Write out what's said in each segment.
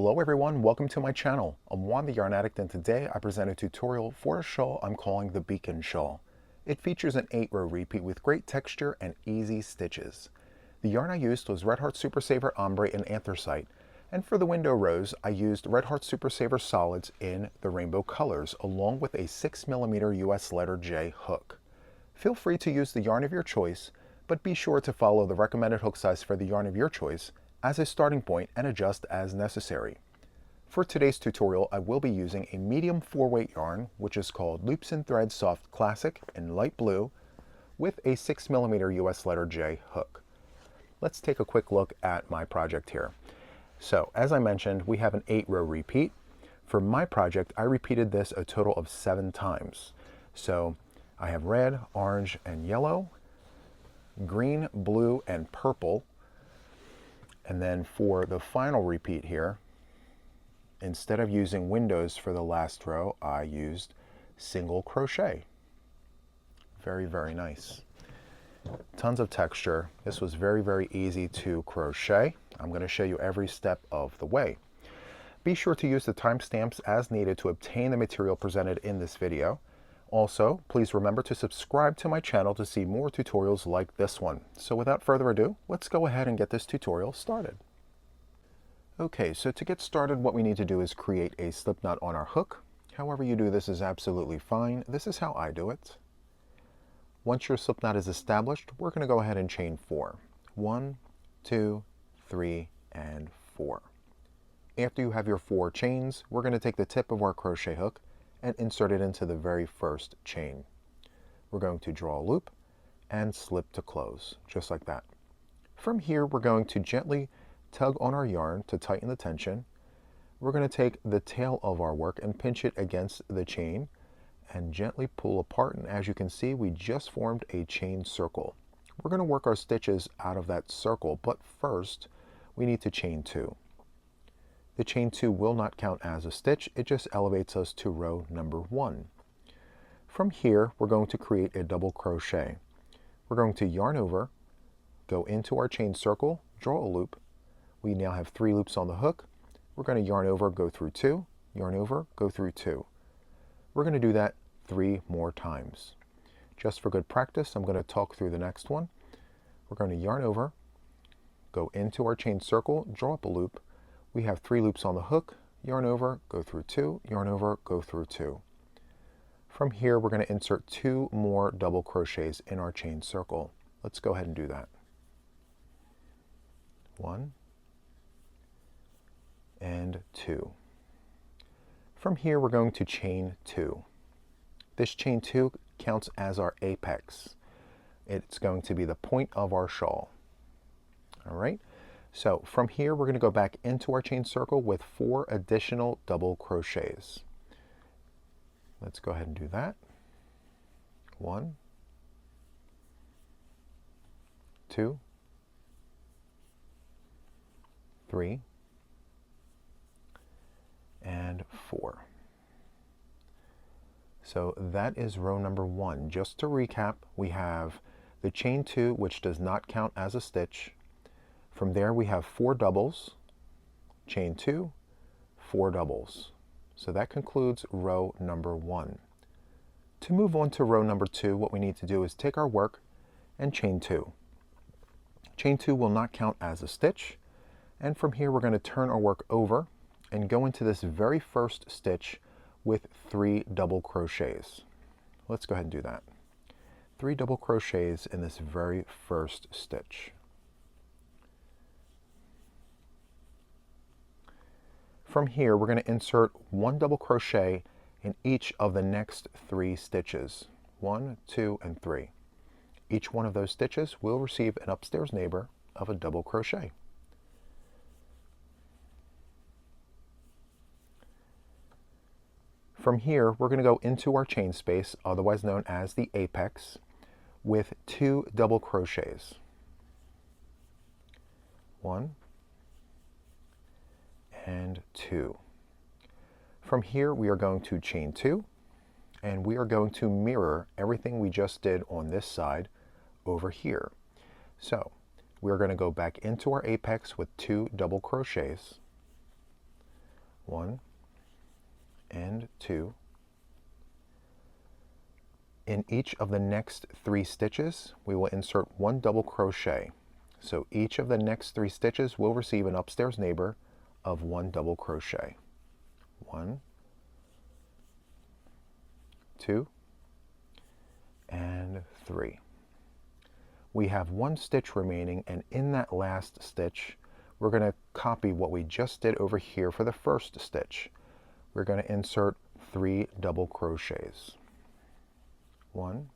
Hello everyone, welcome to my channel. I'm Juan the Yarn Addict, and today I present a tutorial for a shawl I'm calling the Beacon Shawl. It features an 8-row repeat with great texture and easy stitches. The yarn I used was Red Heart Super Saver Ombré and Anthracite, and for the window rows I used Red Heart Super Saver solids in the rainbow colors along with a 6mm US J hook. Feel free to use the yarn of your choice, but be sure to follow the recommended hook size for the yarn of your choice as a starting point and adjust as necessary. For today's tutorial, I will be using a medium 4-weight yarn, which is called Loops and Threads Soft Classic in light blue with a 6mm US J hook. Let's take a quick look at my project here. So, as I mentioned, we have an 8-row repeat. For my project, I repeated this a total of 7 times. So, I have red, orange, and yellow, green, blue, and purple. And then for the final repeat here, instead of using windows for the last row, I used single crochet. Very, very nice. Tons of texture. This was very, very easy to crochet. I'm going to show you every step of the way. Be sure to use the timestamps as needed to obtain the material presented in this video. Also, please remember to subscribe to my channel to see more tutorials like this one. So without further ado, let's go ahead and get this tutorial started. Okay, so to get started, what we need to do is create a slip knot on our hook. However you do this is absolutely fine. This is how I do it. Once your slip knot is established, we're going to go ahead and chain 4. 1, 2, 3, and 4. After you have your 4 chains, we're going to take the tip of our crochet hook and insert it into the very first chain. We're going to draw a loop and slip to close, just like that. From here, we're going to gently tug on our yarn to tighten the tension. We're going to take the tail of our work and pinch it against the chain and gently pull apart, and as you can see, we just formed a chain circle. We're going to work our stitches out of that circle, but first we need to chain 2. The chain 2 will not count as a stitch, it just elevates us to row number 1. From here, we're going to create a double crochet. We're going to yarn over, go into our chain circle, draw a loop. We now have 3 loops on the hook. We're going to yarn over, go through 2, yarn over, go through 2. We're going to do that 3 more times. Just for good practice, I'm going to talk through the next one. We're going to yarn over, go into our chain circle, draw up a loop. We have 3 loops on the hook, yarn over, go through 2, yarn over, go through 2. From here, we're going to insert 2 more double crochets in our chain circle. Let's go ahead and do that. 1 and 2. From here, we're going to chain 2. This chain 2 counts as our apex. It's going to be the point of our shawl. All right. So from here, we're going to go back into our chain circle with 4 additional double crochets. Let's go ahead and do that. 1, 2, 3, and 4. So that is row number 1. Just to recap, we have the chain 2, which does not count as a stitch. From there, we have 4 doubles, chain 2, 4 doubles. So that concludes row number 1. To move on to row number 2, what we need to do is take our work and chain 2. Chain 2 will not count as a stitch. And from here, we're going to turn our work over and go into this very first stitch with 3 double crochets. Let's go ahead and do that. 3 double crochets in this very first stitch. From here, we're going to insert 1 double crochet in each of the next 3 stitches. 1, 2, and 3. Each one of those stitches will receive an upstairs neighbor of a double crochet. From here, we're going to go into our chain space, otherwise known as the apex, with 2 double crochets. 1 and 2. From here, we are going to chain 2, and we are going to mirror everything we just did on this side over here. So we're going to go back into our apex with 2 double crochets. 1 and 2. In each of the next 3 stitches, we will insert 1 double crochet. So each of the next 3 stitches will receive an upstairs neighbor of 1 double crochet. 1, 2, and 3. We have 1 stitch remaining, and in that last stitch, we're going to copy what we just did over here for the first stitch. We're going to insert 3 double crochets. 1,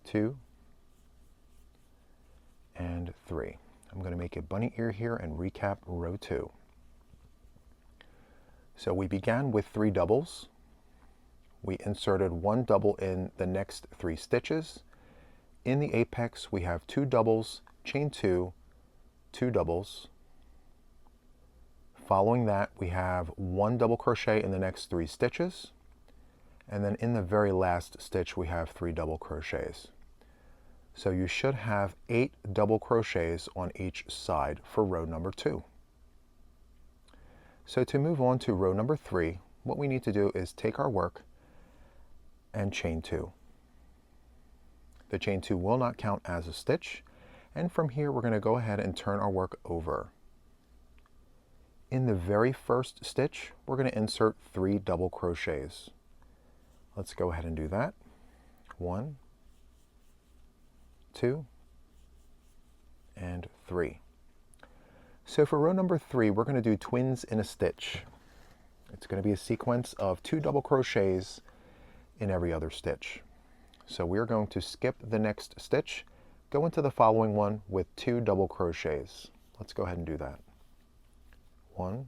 2, and 3. I'm going to make a bunny ear here and recap row 2. So we began with 3 doubles. We inserted 1 double in the next 3 stitches. In the apex, we have 2 doubles, chain 2, 2 doubles. Following that, we have 1 double crochet in the next 3 stitches. And then in the very last stitch, we have 3 double crochets. So you should have 8 double crochets on each side for row number 2. So to move on to row number 3, what we need to do is take our work and chain 2. The chain 2 will not count as a stitch, and from here we're going to go ahead and turn our work over. In the very first stitch, we're going to insert 3 double crochets. Let's go ahead and do that. 1, 2, and 3. So for row number 3, we're going to do twins in a stitch. It's going to be a sequence of 2 double crochets in every other stitch. So we're going to skip the next stitch, go into the following one with 2 double crochets. Let's go ahead and do that. 1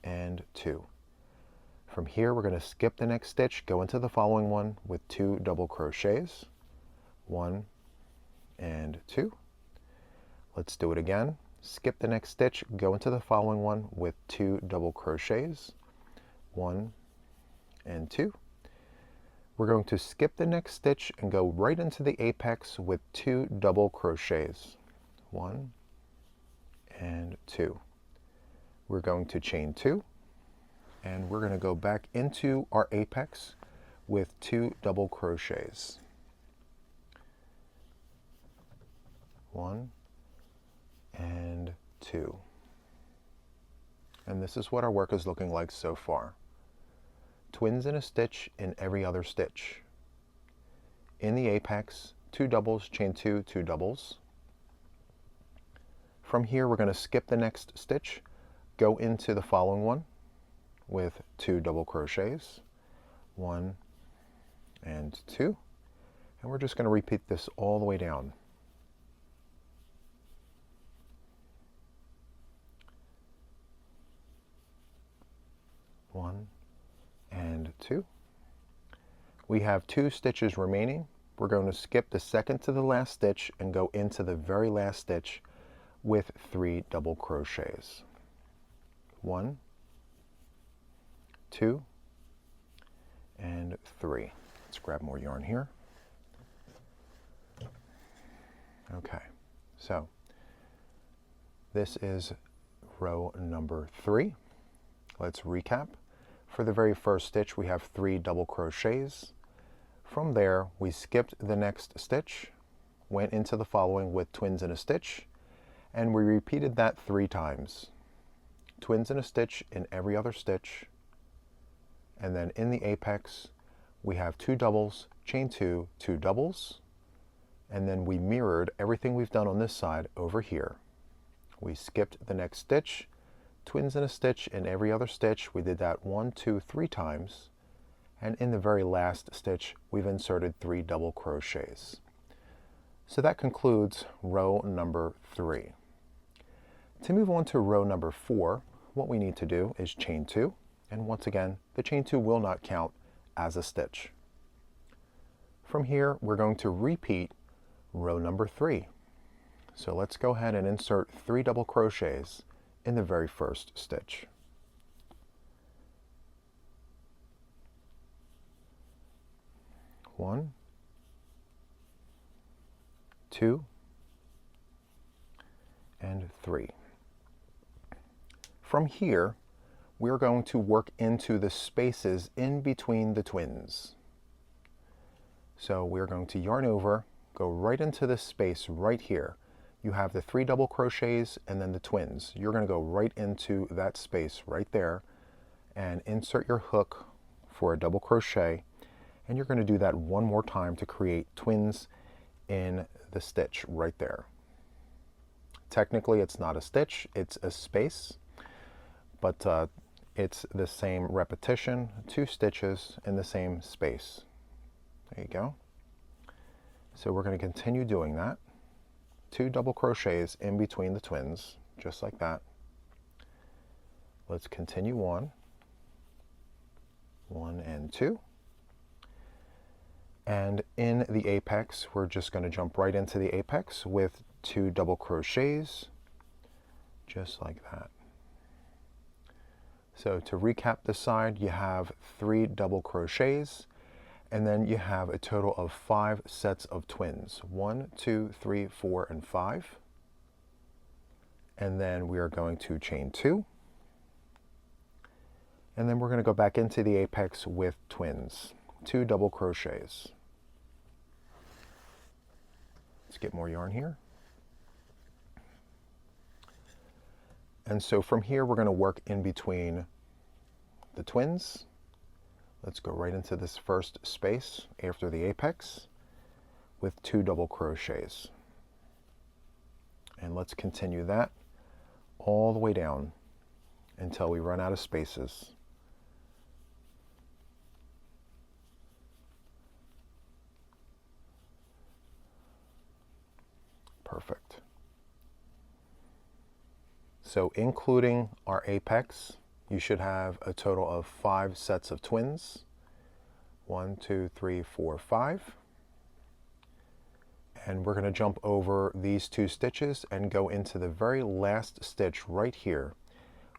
and 2. From here, we're going to skip the next stitch, go into the following one with 2 double crochets. 1 and 2. Let's do it again. Skip the next stitch, go into the following one with 2 double crochets. 1 and 2. We're going to skip the next stitch and go right into the apex with 2 double crochets. 1 and 2. We're going to chain 2, and we're going to go back into our apex with 2 double crochets. 1 and 2. And this is what our work is looking like so far. Twins in a stitch in every other stitch. In the apex, 2 doubles, chain 2, 2 doubles. From here, we're going to skip the next stitch, go into the following one with 2 double crochets. 1 and 2. And we're just going to repeat this all the way down. 1 and 2. We have 2 stitches remaining. We're going to skip the second to the last stitch and go into the very last stitch with 3 double crochets. 1, 2, and 3. Let's grab more yarn here. Okay, so this is row number 3. Let's recap. For the very first stitch, we have 3 double crochets. From there, we skipped the next stitch, went into the following with twins in a stitch, and we repeated that 3 times. Twins in a stitch in every other stitch, and then in the apex, we have 2 doubles, chain 2, 2 doubles, and then we mirrored everything we've done on this side over here. We skipped the next stitch, twins in a stitch in every other stitch. We did that 1, 2, 3 times, and in the very last stitch we've inserted 3 double crochets. So that concludes row number 3. To move on to row number 4, what we need to do is chain 2, and once again the chain 2 will not count as a stitch. From here we're going to repeat row number 3. So let's go ahead and insert 3 double crochets in the very first stitch. 1, 2, and 3. From here, we're going to work into the spaces in between the twins. So we're going to yarn over, go right into this space right here. You have the 3 double crochets and then the twins. You're going to go right into that space right there and insert your hook for a double crochet, and you're going to do that one more time to create twins in the stitch right there. Technically it's not a stitch, it's a space, but it's the same repetition, 2 stitches in the same space. There you go. So we're going to continue doing that. 2 double crochets in between the twins, just like that. Let's continue on. 1 and 2. And in the apex, we're just going to jump right into the apex with 2 double crochets, just like that. So to recap this side, you have 3 double crochets, and then you have a total of 5 sets of twins. 1, 2, 3, 4, and 5. And then we are going to chain 2. And then we're going to go back into the apex with twins. 2 double crochets. Let's get more yarn here. And so from here, we're going to work in between the twins. Let's go right into this first space after the apex with 2 double crochets. And let's continue that all the way down until we run out of spaces. Perfect. So including our apex, you should have a total of 5 sets of twins. 1, 2, 3, 4, 5. And we're going to jump over these 2 stitches and go into the very last stitch right here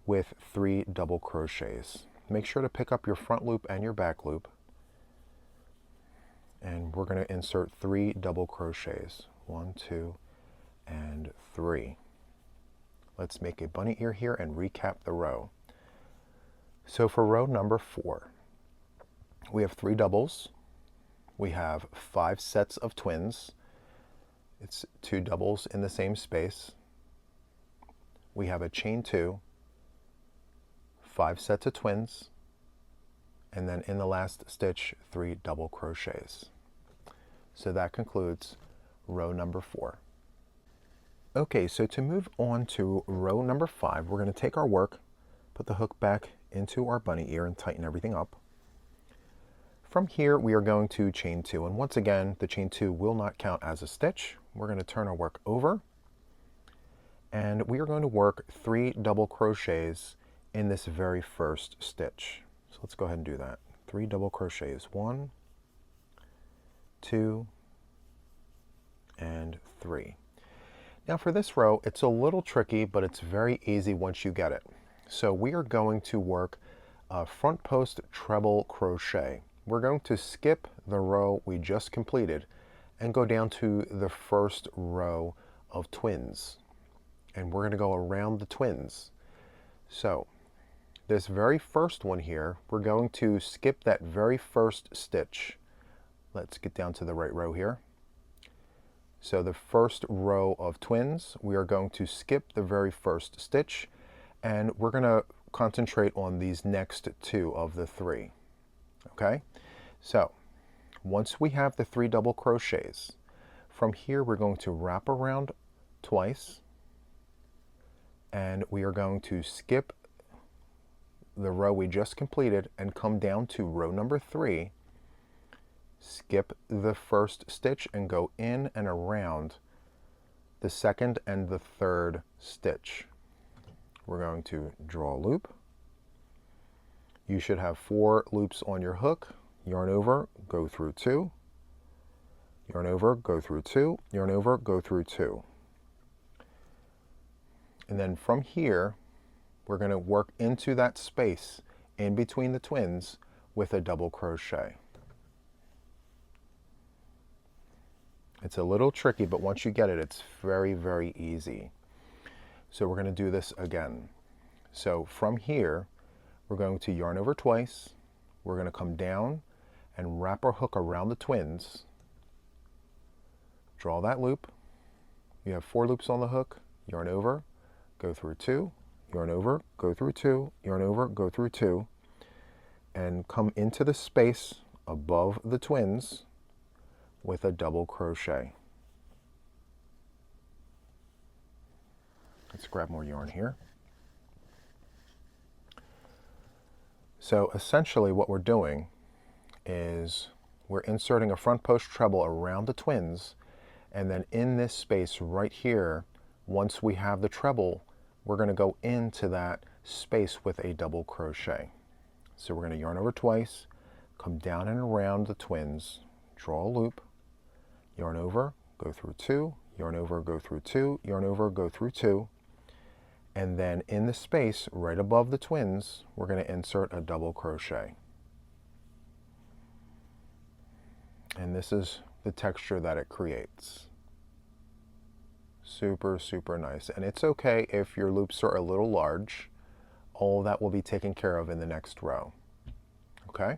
with 3 double crochets. Make sure to pick up your front loop and your back loop. And we're going to insert 3 double crochets. 1, 2, and 3. Let's make a bunny ear here and recap the row. So for row number 4, we have 3 doubles. We have 5 sets of twins. It's 2 doubles in the same space. We have a chain 2, 5 sets of twins, and then in the last stitch, 3 double crochets. So that concludes row number 4. Okay, so to move on to row number 5, we're going to take our work, put the hook back into our bunny ear and tighten everything up. From here, we are going to chain 2, and once again, the chain 2 will not count as a stitch. We're going to turn our work over, and we are going to work 3 double crochets in this very first stitch. So let's go ahead and do that. 3 double crochets. 1, 2, and 3. Now for this row, it's a little tricky, but it's very easy once you get it. So we are going to work a front post treble crochet. We're going to skip the row we just completed and go down to the first row of twins. And we're going to go around the twins. So this very first one here, we're going to skip that very first stitch. Let's get down to the right row here. So the first row of twins, we are going to skip the very first stitch, and we're going to concentrate on these next 2 of the 3. Okay? So once we have the 3 double crochets, from here we're going to wrap around twice, and we are going to skip the row we just completed and come down to row number 3, skip the first stitch and go in and around the second and the third stitch. We're going to draw a loop. You should have 4 loops on your hook. Yarn over, go through 2. Yarn over, go through 2. Yarn over, go through 2. And then from here, we're going to work into that space in between the twins with a double crochet. It's a little tricky, but once you get it, it's very, very easy. So we're going to do this again. So from here, we're going to yarn over twice. We're going to come down and wrap our hook around the twins. Draw that loop. You have 4 loops on the hook. Yarn over, go through 2, yarn over, go through 2, yarn over, go through 2, and come into the space above the twins with a double crochet. Let's grab more yarn here. So essentially what we're doing is we're inserting a front post treble around the twins, and then in this space right here, once we have the treble, we're going to go into that space with a double crochet. So we're going to yarn over twice, come down and around the twins, draw a loop, yarn over, go through 2, yarn over, go through 2, yarn over, go through 2, and then in the space right above the twins, we're going to insert a double crochet. And this is the texture that it creates. Super, super nice. And it's okay if your loops are a little large. All that will be taken care of in the next row. Okay?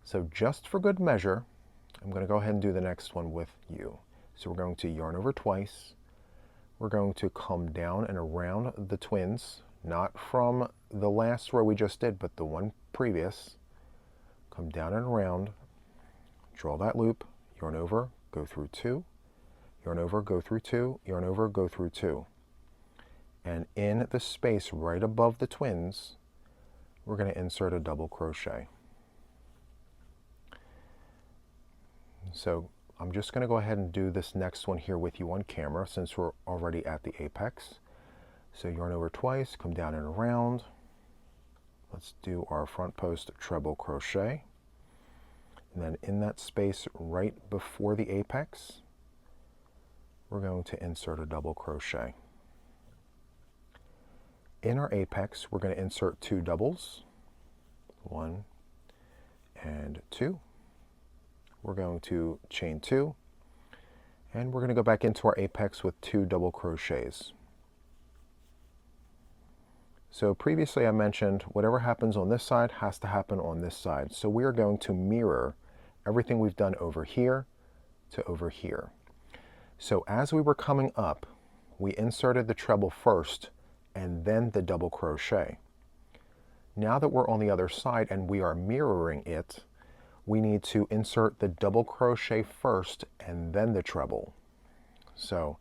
So just for good measure, I'm going to go ahead and do the next one with you. So we're going to yarn over twice. We're going to come down and around the twins, not from the last row we just did, but the one previous. Come down and around, draw that loop, yarn over, go through 2, yarn over, go through 2, yarn over, go through 2. And in the space right above the twins, we're going to insert a double crochet. So I'm just going to go ahead and do this next one here with you on camera since we're already at the apex. So yarn over twice, come down and around. Let's do our front post treble crochet. And then in that space right before the apex, we're going to insert a double crochet. In our apex, we're going to insert 2 doubles, 1 and 2. We're going to chain 2, and we're going to go back into our apex with 2 double crochets. So previously I mentioned whatever happens on this side has to happen on this side. So we are going to mirror everything we've done over here to over here. So as we were coming up, we inserted the treble first and then the double crochet. Now that we're on the other side and we are mirroring it, we need to insert the double crochet first and then the treble. So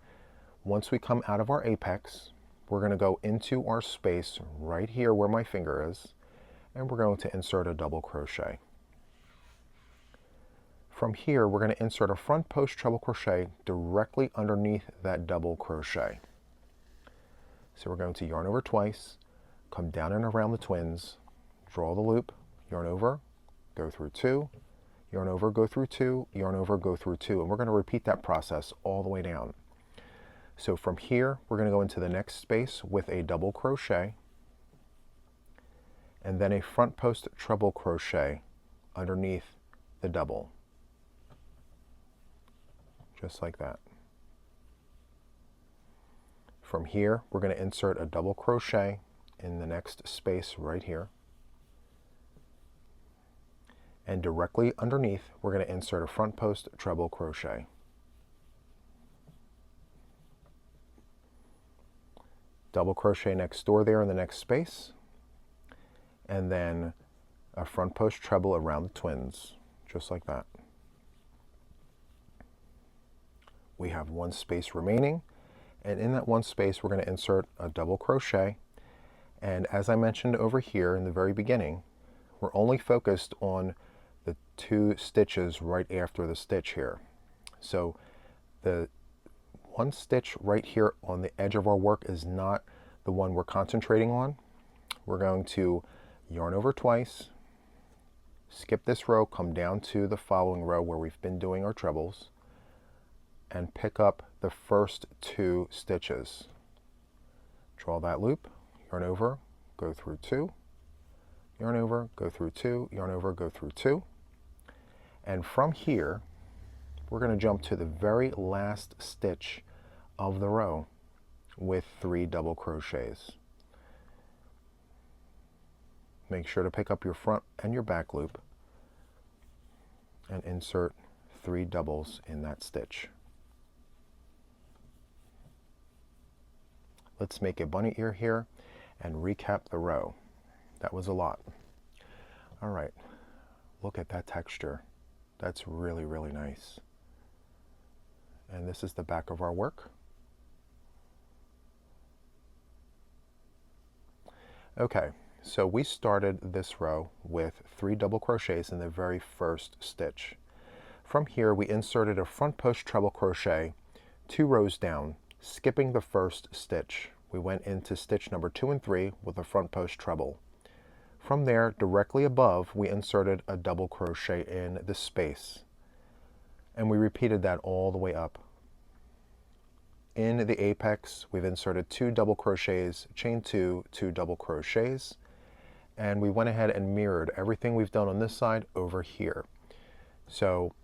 once we come out of our apex, we're going to go into our space right here where my finger is, and we're going to insert a double crochet. From here, we're going to insert a front post treble crochet directly underneath that double crochet. So we're going to yarn over twice, come down and around the twins, draw the loop, yarn over, go through 2, yarn over, go through 2, yarn over, go through 2, and we're going to repeat that process all the way down. So from here, we're going to go into the next space with a double crochet, and then a front post treble crochet underneath the double, just like that. From here, we're going to insert a double crochet in the next space right here. And directly underneath, we're going to insert a front post treble crochet. Double crochet next door there in the next space. And then a front post treble around the twins, just like that. We have 1 space remaining. And in that 1 space, we're going to insert a double crochet. And as I mentioned over here in the very beginning, we're only focused on the 2 stitches right after the stitch here. So the 1 stitch right here on the edge of our work is not the one we're concentrating on. We're going to yarn over twice, skip this row, come down to the following row where we've been doing our trebles, and pick up the first 2 stitches. Draw that loop, yarn over, go through 2, yarn over, go through 2, yarn over, go through 2. And from here, we're going to jump to the very last stitch of the row with 3 double crochets. make sure to pick up your front and your back loop and insert 3 doubles in that stitch. Let's make a bunny ear here and recap the row. That was a lot. All right, look at that texture. That's really, really nice. And this is the back of our work. Okay, so we started this row with 3 double crochets in the very first stitch. From here, we inserted a front post treble crochet 2 rows down, skipping the first stitch. We went into stitch number 2 and 3 with a front post treble. From there, directly above, we inserted a double crochet in the space, and we repeated that all the way up. In the apex, we've inserted 2 double crochets, chain 2, 2 double crochets, and we went ahead and mirrored everything we've done on this side over here. So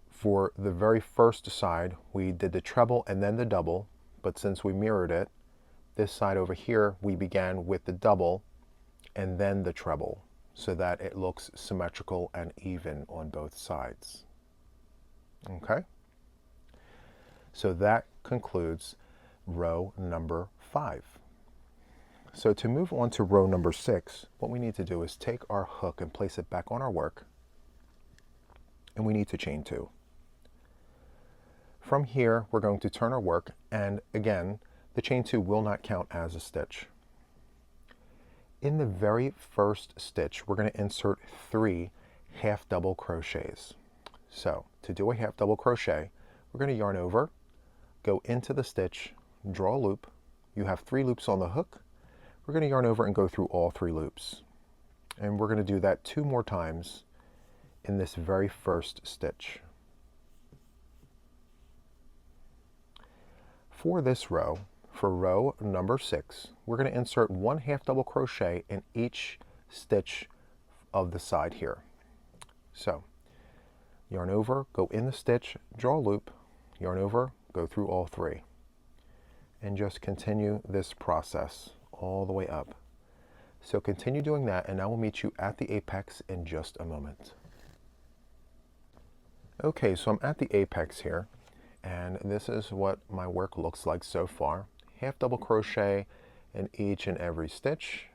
for the very first side, we did the treble and then the double, but since we mirrored it, this side over here, we began with the double and then the treble, so that it looks symmetrical and even on both sides. Okay? So that concludes row number 5. So to move on to row number 6, what we need to do is take our hook and place it back on our work, and we need to chain 2. From here, we're going to turn our work, and again, the chain 2 will not count as a stitch. In the very first stitch, we're going to insert 3 half double crochets. So to do a half double crochet, we're going to yarn over, go into the stitch, draw a loop. You have 3 loops on the hook. We're going to yarn over and go through all 3 loops. And we're going to do that 2 more times in this very first stitch. For this row, for row number 6, we're going to insert 1 half double crochet in each stitch of the side here. So yarn over, go in the stitch, draw a loop, yarn over, go through all 3, and just continue this process all the way up. So continue doing that, and I will meet you at the apex in just a moment. Okay, so I'm at the apex here, and this is what my work looks like so far. Half double crochet in each and every stitch.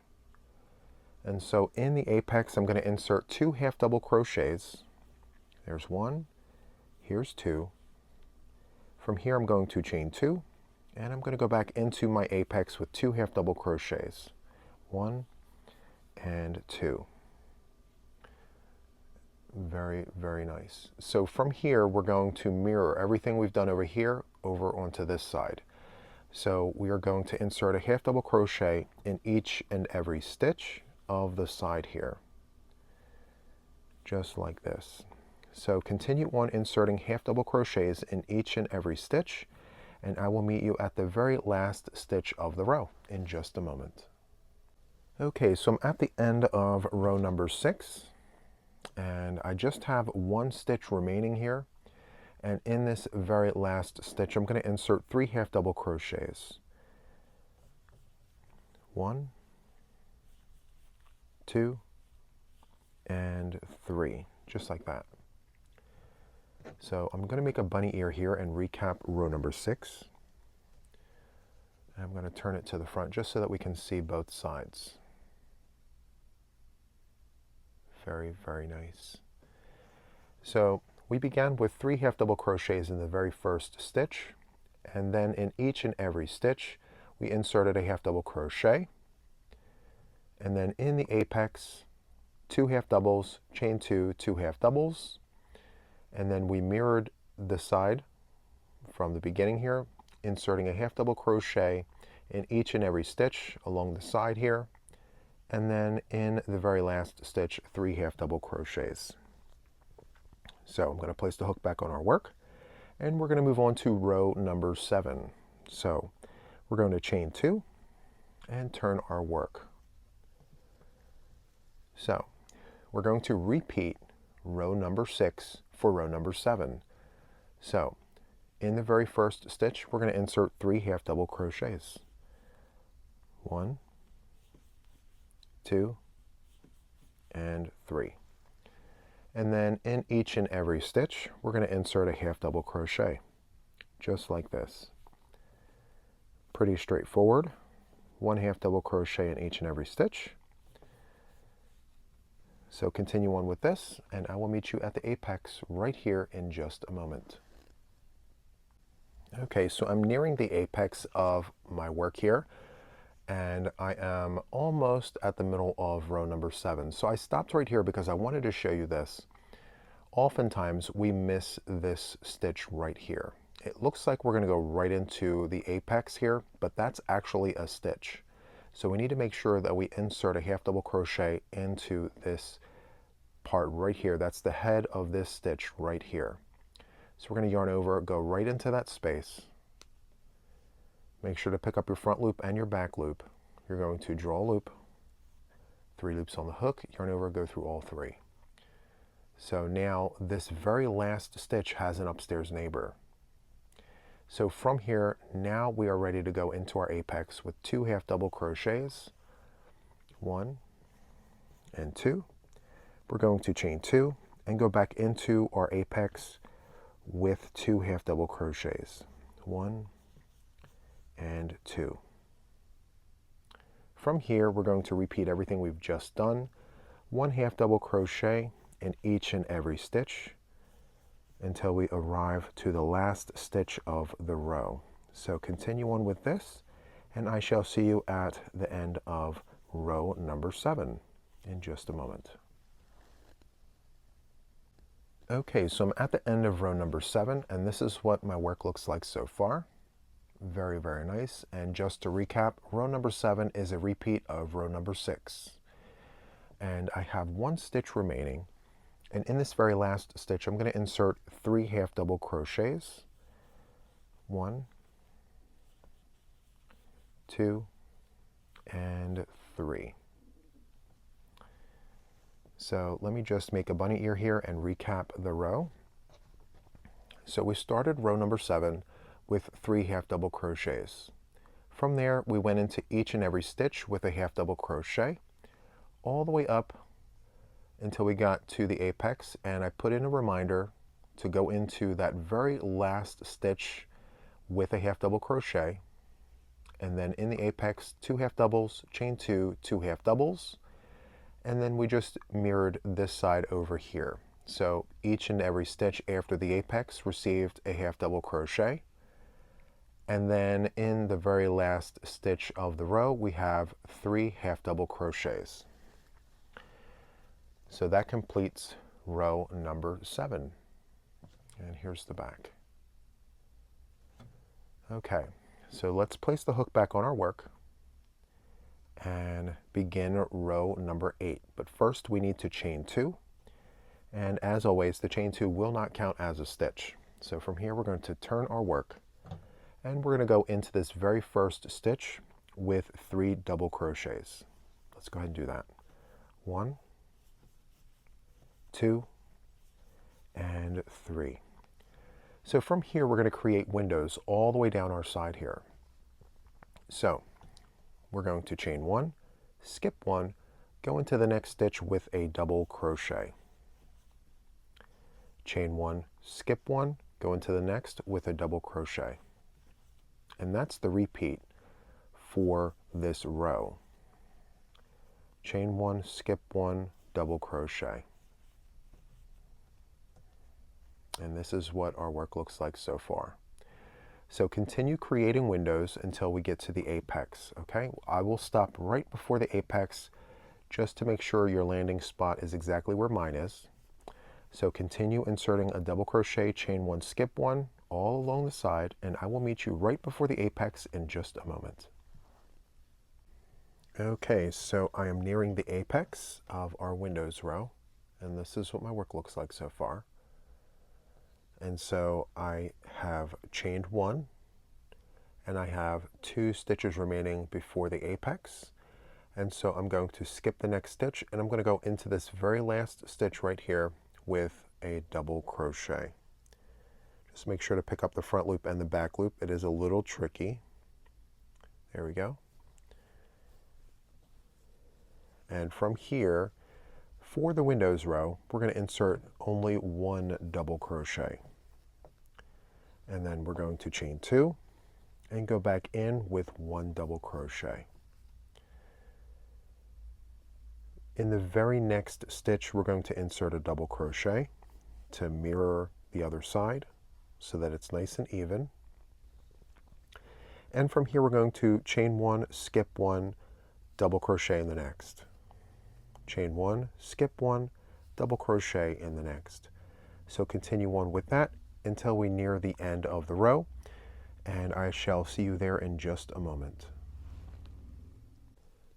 And so in the apex, I'm going to insert 2 half double crochets. There's 1, here's 2. From here, I'm going to chain 2, and I'm going to go back into my apex with 2 half double crochets. 1 and 2. Very, very nice. So from here, we're going to mirror everything we've done over here over onto this side. So we are going to insert a half double crochet in each and every stitch of the side here, just like this. So continue on inserting half double crochets in each and every stitch, and I will meet you at the very last stitch of the row in just a moment. Okay, so I'm at the end of row number 6, and I just have 1 stitch remaining here. And in this very last stitch, I'm going to insert 3 half double crochets. 1, 2, and 3, just like that. So I'm going to make a bunny ear here and recap row number 6. I'm going to turn it to the front just so that we can see both sides. Very, very nice. So we began with 3 half double crochets in the very first stitch, and then in each and every stitch we inserted a half double crochet, and then in the apex 2 half doubles, chain 2, 2 half doubles, and then we mirrored the side from the beginning here, inserting a half double crochet in each and every stitch along the side here, and then in the very last stitch 3 half double crochets. So I'm going to place the hook back on our work, and we're going to move on to row number 7. So we're going to chain 2 and turn our work. So we're going to repeat row number 6 for row number 7. So in the very first stitch, we're going to insert 3 half double crochets. 1, 2, and 3. And then in each and every stitch, we're going to insert a half double crochet, just like this. Pretty straightforward. 1 half double crochet in each and every stitch. So continue on with this, and I will meet you at the apex right here in just a moment. Okay, so I'm nearing the apex of my work here, and I am almost at the middle of row number 7. So I stopped right here because I wanted to show you this. Oftentimes we miss this stitch right here. It looks like we're going to go right into the apex here, but that's actually a stitch. So we need to make sure that we insert a half double crochet into this part right here. That's the head of this stitch right here. So we're going to yarn over, go right into that space. Make sure to pick up your front loop and your back loop. You're going to draw a loop, 3 loops on the hook, yarn over, go through all 3. So now this very last stitch has an upstairs neighbor. So from here, now we are ready to go into our apex with 2 half double crochets, 1 and 2. We're going to chain 2 and go back into our apex with 2 half double crochets, 1 and 2. From here, we're going to repeat everything we've just done. 1 half double crochet in each and every stitch until we arrive to the last stitch of the row. So continue on with this, and I shall see you at the end of row number 7 in just a moment. Okay, so I'm at the end of row number 7, and this is what my work looks like so far. Very, very nice. And just to recap, row number 7 is a repeat of row number 6. And I have 1 stitch remaining. And in this very last stitch, I'm going to insert 3 half double crochets. 1, 2, and 3. So let me just make a bunny ear here and recap the row. So we started row number 7 with 3 half double crochets. From there, we went into each and every stitch with a half double crochet all the way up until we got to the apex, and I put in a reminder to go into that very last stitch with a half double crochet, and then in the apex 2 half doubles, chain 2, 2 half doubles, and then we just mirrored this side over here. So each and every stitch after the apex received a half double crochet, and then in the very last stitch of the row we have 3 half double crochets. So that completes row number 7. And here's the back. Okay, so let's place the hook back on our work and begin row number 8. But first we need to chain 2. And as always, the chain 2 will not count as a stitch. So from here we're going to turn our work, and we're going to go into this very first stitch with 3 double crochets. Let's go ahead and do that. 1, 2, and 3. So from here we're going to create windows all the way down our side here. So we're going to chain 1, skip 1, go into the next stitch with a double crochet. Chain 1, skip 1, go into the next with a double crochet. And that's the repeat for this row. Chain 1, skip 1, double crochet. And this is what our work looks like so far. So continue creating windows until we get to the apex, okay? I will stop right before the apex just to make sure your landing spot is exactly where mine is. So continue inserting a double crochet, chain 1, skip 1, all along the side, and I will meet you right before the apex in just a moment. Okay, so I am nearing the apex of our windows row, and this is what my work looks like so far. And so I have chained 1, and I have 2 stitches remaining before the apex. And so I'm going to skip the next stitch, and I'm going to go into this very last stitch right here with a double crochet. Just make sure to pick up the front loop and the back loop. It is a little tricky. There we go. And from here, for the windows row, we're going to insert only one double crochet. And then we're going to chain 2 and go back in with one double crochet. In the very next stitch, we're going to insert a double crochet to mirror the other side so that it's nice and even. And from here, we're going to chain 1, skip 1, double crochet in the next. Chain 1, skip 1, double crochet in the next. So continue on with that until we near the end of the row, and I shall see you there in just a moment.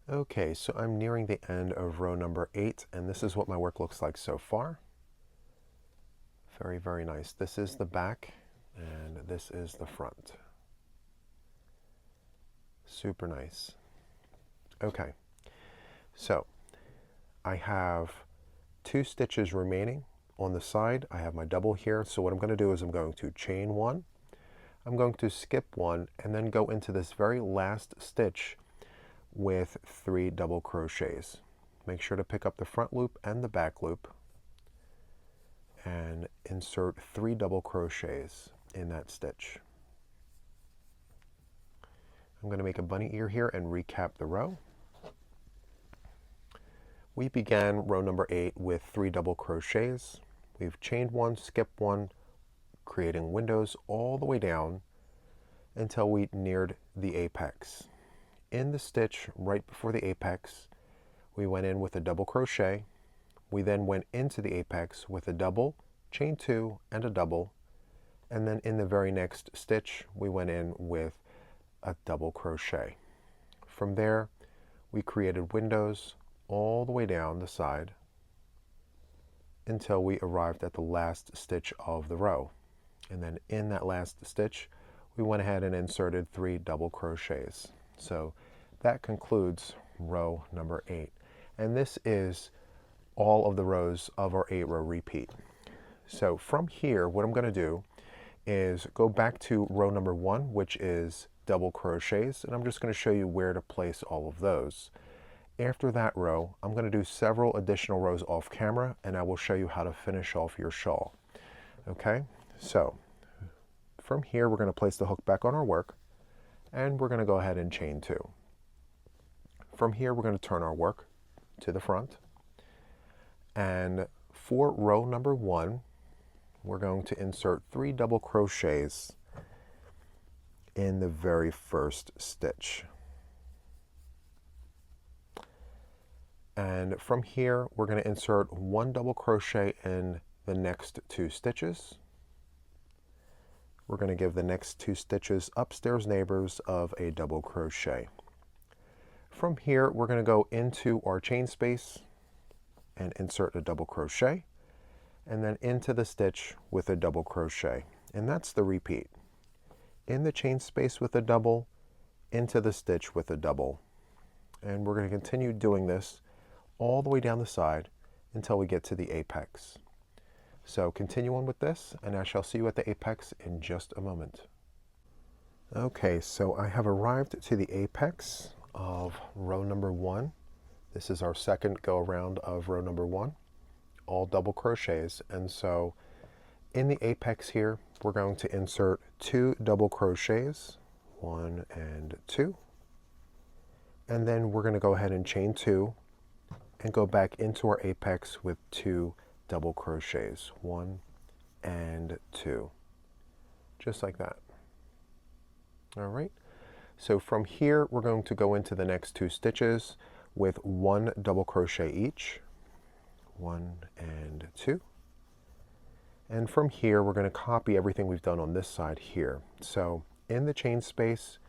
Okay, so I'm nearing the end of row number 8, and this is what my work looks like so far. Very, very nice. This is the back, and this is the front. Super nice. Okay, so I have 2 stitches remaining on the side. I have my double here, so what I'm going to do is I'm going to chain 1, I'm going to skip 1, and then go into this very last stitch with 3 double crochets. Make sure to pick up the front loop and the back loop and insert 3 double crochets in that stitch. I'm going to make a bunny ear here and recap the row. We began row number 8 with 3 double crochets. We've chained 1, skipped 1, creating windows all the way down until we neared the apex. In the stitch right before the apex, we went in with a double crochet. We then went into the apex with a double, chain 2, and a double. And then in the very next stitch, we went in with a double crochet. From there, we created windows all the way down the side until we arrived at the last stitch of the row. And then in that last stitch, we went ahead and inserted 3 double crochets. So that concludes row number 8. And this is all of the rows of our 8-row repeat. So from here, what I'm going to do is go back to row number 1, which is double crochets, and I'm just going to show you where to place all of those. After that row, I'm going to do several additional rows off camera, and I will show you how to finish off your shawl. Okay, so from here, we're going to place the hook back on our work, and we're going to go ahead and chain 2. From here, we're going to turn our work to the front, and for row number 1, we're going to insert 3 double crochets in the very first stitch. And from here, we're going to insert 1 double crochet in the next 2 stitches. We're going to give the next 2 stitches upstairs neighbors of a double crochet. From here, we're going to go into our chain space and insert a double crochet, and then into the stitch with a double crochet. And that's the repeat. In the chain space with a double, into the stitch with a double. And we're going to continue doing this all the way down the side until we get to the apex. So continue on with this, and I shall see you at the apex in just a moment. Okay, so I have arrived to the apex of row number 1. This is our second go around of row number 1, all double crochets. And so in the apex here, we're going to insert 2 double crochets, 1 and 2. And then we're going to go ahead and chain 2 and go back into our apex with 2 double crochets, 1 and 2, just like that. All right, so from here we're going to go into the next 2 stitches with 1 double crochet each, 1 and 2. And from here we're going to copy everything we've done on this side here. So in the chain space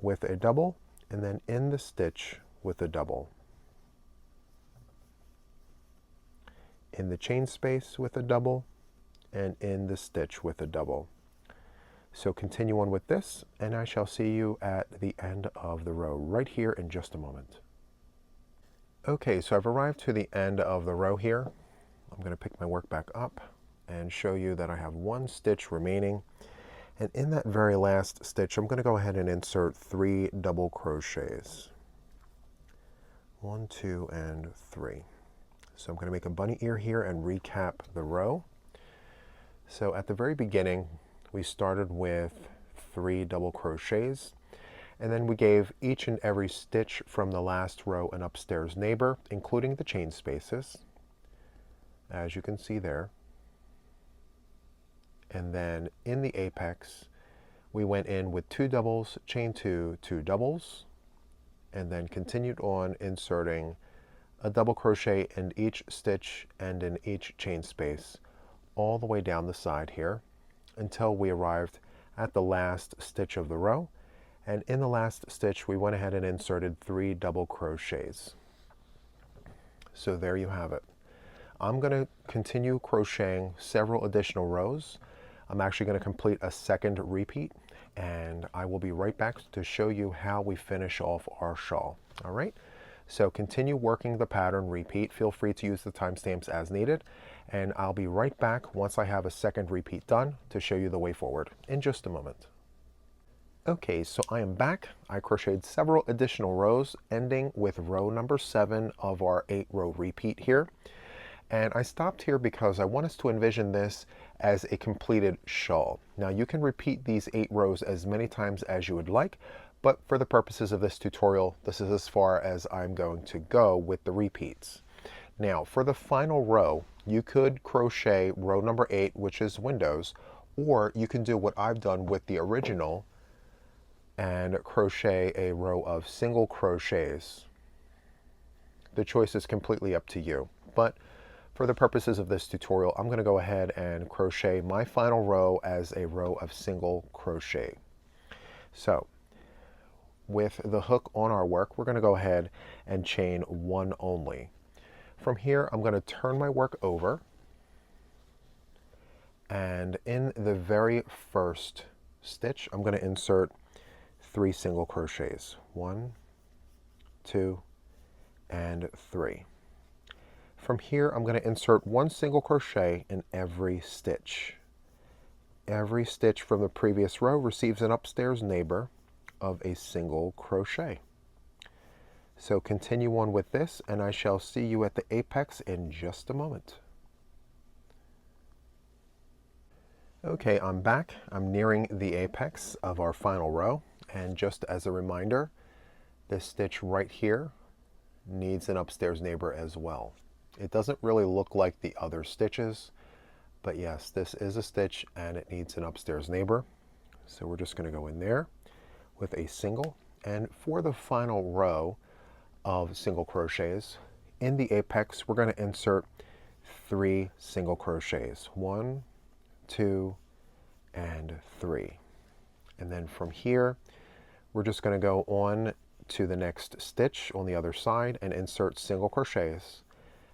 with a double, and then in the stitch with a double. In the chain space with a double, and in the stitch with a double. So continue on with this, and I shall see you at the end of the row right here in just a moment. Okay, so I've arrived to the end of the row here. I'm going to pick my work back up and show you that I have 1 stitch remaining. And in that very last stitch, I'm going to go ahead and insert 3 double crochets. 1, 2, and 3. So I'm going to make a bunny ear here and recap the row. So at the very beginning, we started with 3 double crochets, and then we gave each and every stitch from the last row an upstairs neighbor, including the chain spaces, as you can see there. And then in the apex, we went in with 2 doubles, chain 2, 2 doubles, and then continued on inserting a double crochet in each stitch and in each chain space all the way down the side here until we arrived at the last stitch of the row. And in the last stitch, we went ahead and inserted 3 double crochets. So there you have it. I'm going to continue crocheting several additional rows. I'm actually going to complete a second repeat, and I will be right back to show you how we finish off our shawl. All right, so continue working the pattern repeat. Feel free to use the timestamps as needed, and I'll be right back once I have a second repeat done to show you the way forward in just a moment. Okay, so I am back. I crocheted several additional rows, ending with row number 7 of our 8-row repeat here. And I stopped here because I want us to envision this as a completed shawl. Now you can repeat these 8 rows as many times as you would like, but for the purposes of this tutorial, this is as far as I'm going to go with the repeats. Now for the final row, you could crochet row number 8, which is windows, or you can do what I've done with the original and crochet a row of single crochets. The choice is completely up to you, but for the purposes of this tutorial, I'm going to go ahead and crochet my final row as a row of single crochet. So with the hook on our work, we're going to go ahead and chain 1 only. From here, I'm going to turn my work over, and in the very first stitch, I'm going to insert 3 single crochets. 1, 2, and 3. From here, I'm going to insert 1 single crochet in every stitch. Every stitch from the previous row receives an upstairs neighbor of a single crochet. So continue on with this, and I shall see you at the apex in just a moment. Okay, I'm back. I'm nearing the apex of our final row, and just as a reminder, this stitch right here needs an upstairs neighbor as well. It doesn't really look like the other stitches, but yes, this is a stitch and it needs an upstairs neighbor. So we're just going to go in there with a single, and for the final row of single crochets in the apex, we're going to insert 3 single crochets. 1, 2, and 3. And then from here, we're just going to go on to the next stitch on the other side and insert single crochets.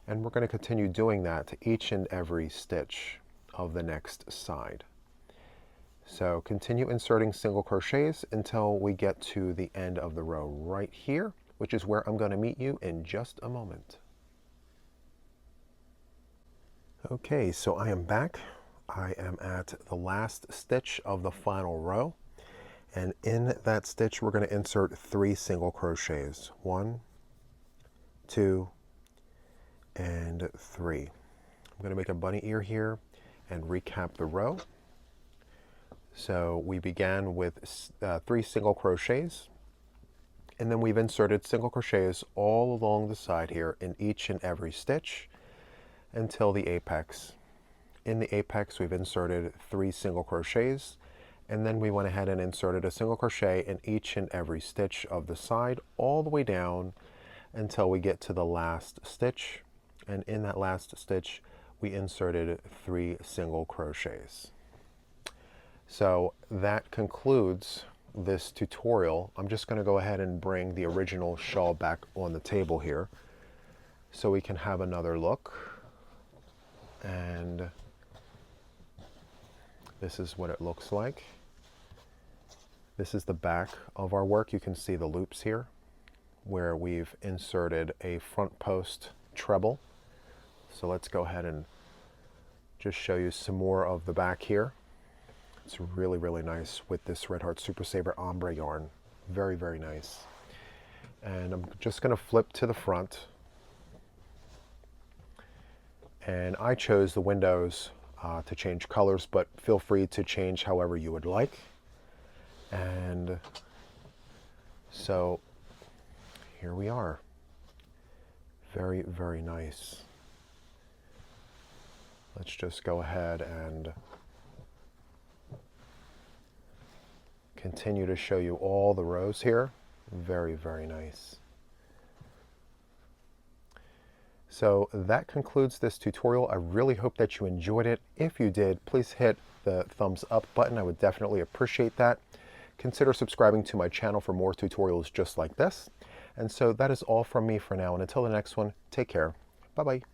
And we're going to continue doing that to each and every stitch of the next side. So continue inserting single crochets until we get to the end of the row right here, which is where I'm going to meet you in just a moment. Okay, so I am back. I am at the last stitch of the final row. And in that stitch, we're going to insert 3 single crochets. 1, 2, and 3. I'm going to make a bunny ear here and recap the row. So we began with 3 single crochets, and then we've inserted single crochets all along the side here in each and every stitch until the apex. In the apex, we've inserted 3 single crochets, and then we went ahead and inserted a single crochet in each and every stitch of the side all the way down until we get to the last stitch. And in that last stitch, we inserted 3 single crochets. So that concludes this tutorial. I'm just going to go ahead and bring the original shawl back on the table here so we can have another look. And this is what it looks like. This is the back of our work. You can see the loops here where we've inserted a front post treble. So let's go ahead and just show you some more of the back here. It's really, really nice with this Red Heart Super Saver ombre yarn. Very, very nice. And I'm just going to flip to the front. And I chose the windows to change colors, but feel free to change however you would like. And so here we are. Very, very nice. Let's just go ahead and continue to show you all the rows here. Very, very nice. So that concludes this tutorial. I really hope that you enjoyed it. If you did, please hit the thumbs up button. I would definitely appreciate that. Consider subscribing to my channel for more tutorials just like this. And so that is all from me for now. And until the next one, take care. Bye-bye.